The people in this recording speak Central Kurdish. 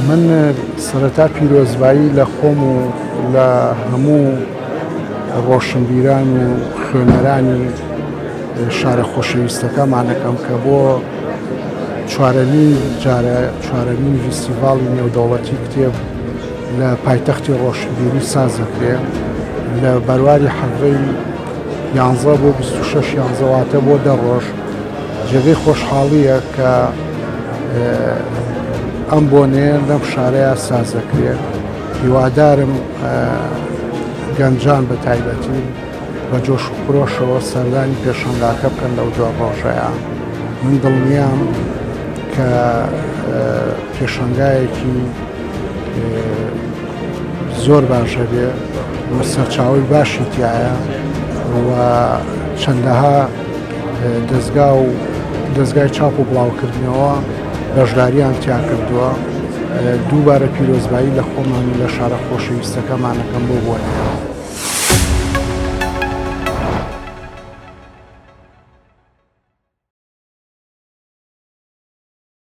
من سەرەتا پیرۆزبایی لە خۆم و لە هەموو ڕۆشنبیران و خوێنەرانی شارە خۆشەویستەکەمان دەکەم کە بۆ چوارەمین فیستیڤاڵی نێودەوڵەتی کتێب لە پایتەختی ڕۆشنبیری ساز دەکرێت لە بەرواری حەڤەی 11 بۆ 26 یانزەواتە بۆ 10 ڕۆژ جێگەی خۆشحاڵیە کە ئەم بۆنەیە لەم شارەیە ساز دەکرێت. هیوادارم گەنجان بە تایبەتی بە جۆش و خۆشەوە سەردانی پێشەنگاکە بکەن لەو دو ڕۆژەیە. من دڵنیام کە پێشەنگایەکی زۆر باشە بێ و سەرچاوی باشی تایە و چەندەها دەستگای چاپ و بڵاوکردنەوە بەشداریان تیا کردووە. دووبارە پیرۆزبایی لە خۆمان و لە شارە خۆشەویستەکەمانەکەم بۆ بۆنەوە.